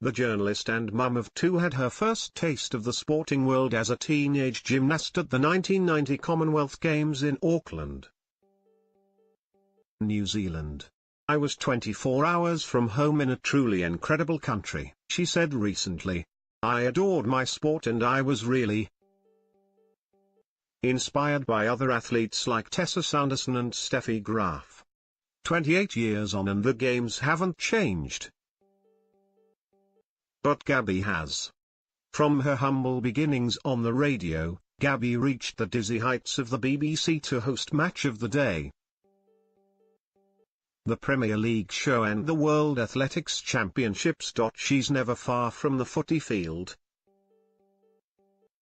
The journalist and mum of two had her first taste of the sporting world as a teenage gymnast at the 1990 Commonwealth Games in Auckland, New Zealand. "I was 24 hours from home in a truly incredible country," she said recently. "I adored my sport and I was really inspired by other athletes like Tessa Sanderson and Steffi Graf. 28 years on and the games haven't changed. But Gabby has. From her humble beginnings on the radio, Gabby reached the dizzy heights of the BBC to host Match of the Day, the Premier League show and the World Athletics Championships. She's never far from the footy field.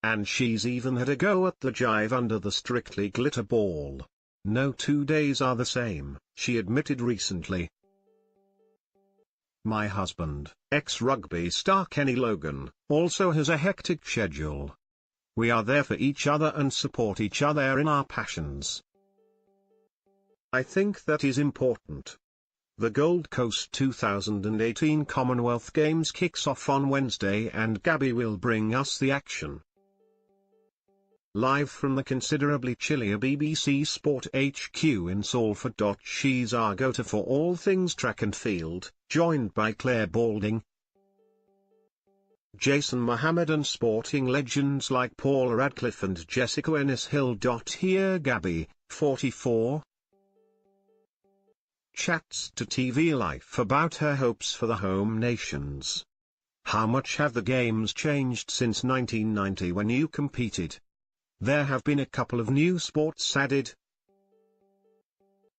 And she's even had a go at the jive under the Strictly Glitter ball. No 2 days are the same, she admitted recently. My husband, ex-rugby star Kenny Logan, also has a hectic schedule. We are there for each other and support each other in our passions. I think that is important." The Gold Coast 2018 Commonwealth Games kicks off on Wednesday and Gabby will bring us the action. Live from the considerably chillier BBC Sport HQ in Salford. She's our go-to for all things track and field, joined by Claire Balding, Jason Mohammed and sporting legends like Paula Radcliffe and Jessica Ennis-Hill. Here Gabby, 44, chats to TV Life about her hopes for the home nations. "How much have the games changed since 1990 when you competed? There have been a couple of new sports added,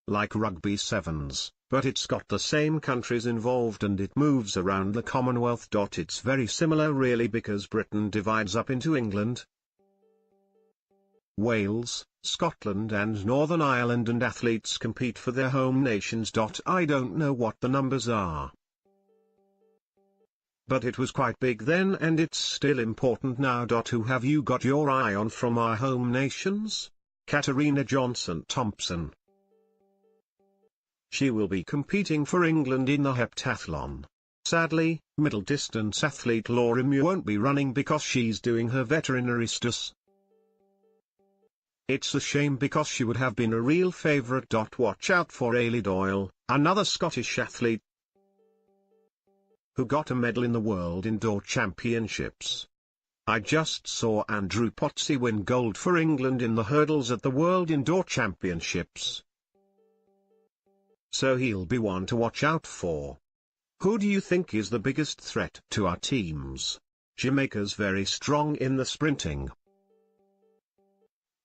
like rugby sevens, but it's got the same countries involved and it moves around the Commonwealth. It's very similar really because Britain divides up into England, Wales, Scotland and Northern Ireland and athletes compete for their home nations. I don't know what the numbers are, but it was quite big then and it's still important now. Who have you got your eye on from our home nations? Katarina Johnson-Thompson. She will be competing for England in the heptathlon. Sadly, middle distance athlete Laura Muir won't be running because she's doing her veterinary studies. It's a shame because she would have been a real favourite. Watch out for Ailey Doyle, another Scottish athlete who got a medal in the World Indoor Championships. I just saw Andrew Potsy win gold for England in the hurdles at the World Indoor Championships, so he'll be one to watch out for. Who do you think is the biggest threat to our teams? Jamaica's very strong in the sprinting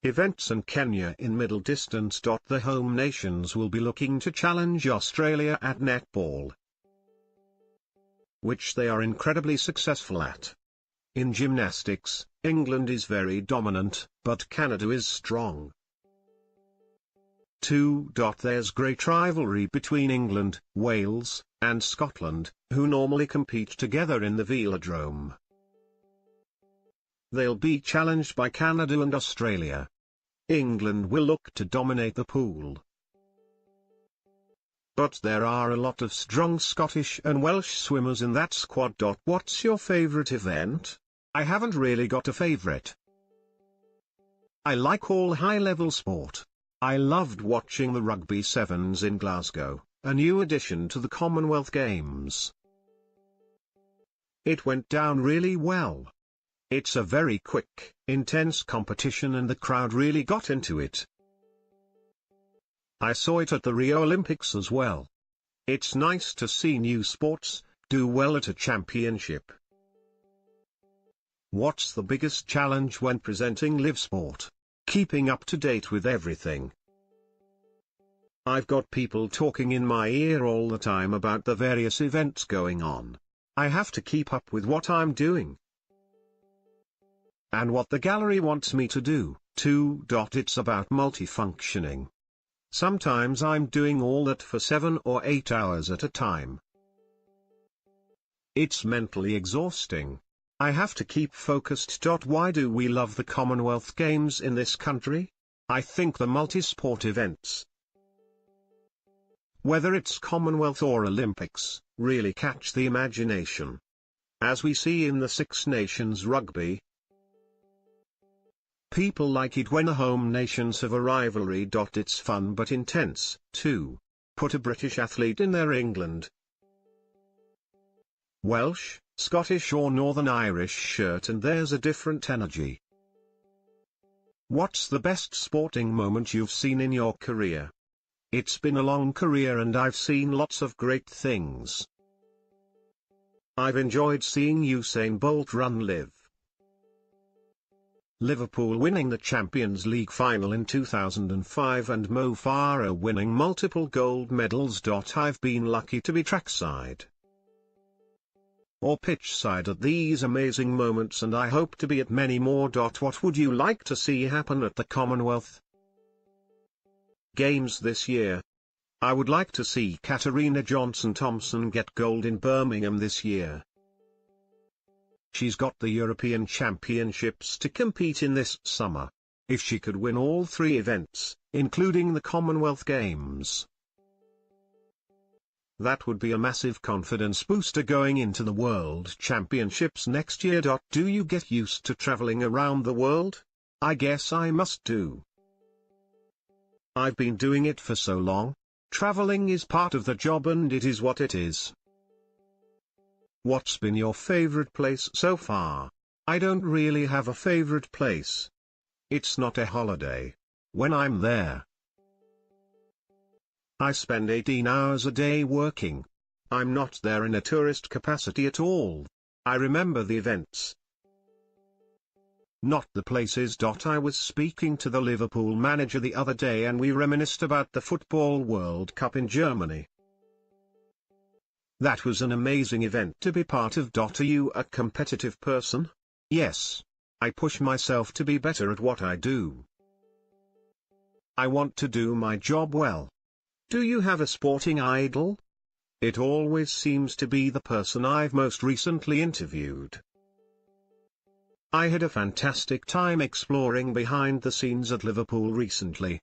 events and Kenya in middle distance. The home nations will be looking to challenge Australia at netball, which they are incredibly successful at. In gymnastics, England is very dominant, but Canada is strong too. There's great rivalry between England, Wales, and Scotland, who normally compete together in the velodrome. They'll be challenged by Canada and Australia. England will look to dominate the pool, but there are a lot of strong Scottish and Welsh swimmers in that squad. What's your favourite event? I haven't really got a favourite. I like all high-level sport. I loved watching the Rugby Sevens in Glasgow, a new addition to the Commonwealth Games. It went down really well. It's a very quick, intense competition and the crowd really got into it. I saw it at the Rio Olympics as well. It's nice to see new sports do well at a championship. What's the biggest challenge when presenting live sport? Keeping up to date with everything. I've got people talking in my ear all the time about the various events going on. I have to keep up with what I'm doing and what the gallery wants me to do, too. It's about multifunctioning. Sometimes I'm doing all that for 7 or 8 hours at a time. It's mentally exhausting. I have to keep focused. Why do we love the Commonwealth Games in this country? I think the multi-sport events, whether it's Commonwealth or Olympics, really catch the imagination. as we see in the Six Nations rugby. People like it when the home nations have a rivalry. It's fun but intense, too. Put a British athlete in their England, Welsh, Scottish or Northern Irish shirt and there's a different energy. What's the best sporting moment you've seen in your career? It's been a long career and I've seen lots of great things. I've enjoyed seeing Usain Bolt run live. Liverpool winning the Champions League final in 2005 and Mo Farah winning multiple gold medals. I've been lucky to be trackside or pitch side at these amazing moments and I hope to be at many more. What would you like to see happen at the Commonwealth Games this year? I would like to see Katarina Johnson-Thompson get gold in Birmingham this year. She's got the European Championships to compete in this summer. If she could win all 3 events, including the Commonwealth Games, that would be a massive confidence booster going into the World Championships next year. Do you get used to traveling around the world? I guess I must do. I've been doing it for so long. Traveling is part of the job and it is what it is. What's been your favorite place so far? I don't really have a favorite place. It's not a holiday. When I'm there, I spend 18 hours a day working. I'm not there in a tourist capacity at all. I remember the events, not the places. I was speaking to the Liverpool manager the other day and we reminisced about the Football World Cup in Germany. That was an amazing event to be part of. Are you a competitive person? Yes. I push myself to be better at what I do. I want to do my job well. Do you have a sporting idol? It always seems to be the person I've most recently interviewed. I had a fantastic time exploring behind the scenes at Liverpool recently.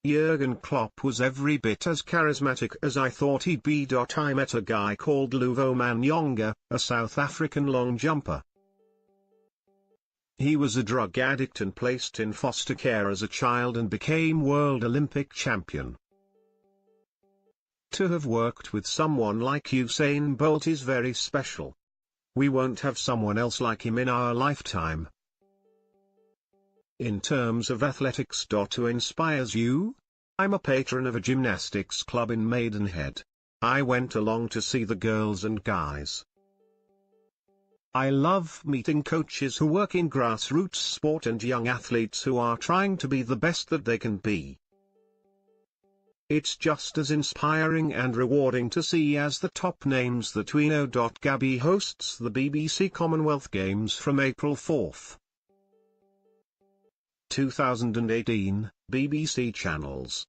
Jurgen Klopp was every bit as charismatic as I thought he'd be. I met a guy called Luvo Manyonga, a South African long jumper. He was a drug addict and placed in foster care as a child and became world Olympic champion. To have worked with someone like Usain Bolt is very special. We won't have someone else like him in our lifetime. In terms of athletics. Who inspires you? I'm a patron of a gymnastics club in Maidenhead. I went along to see the girls and guys. I love meeting coaches who work in grassroots sport and young athletes who are trying to be the best that they can be. It's just as inspiring and rewarding to see as the top names that we know. Gabby hosts the BBC Commonwealth Games from April 4, 2018, BBC channels.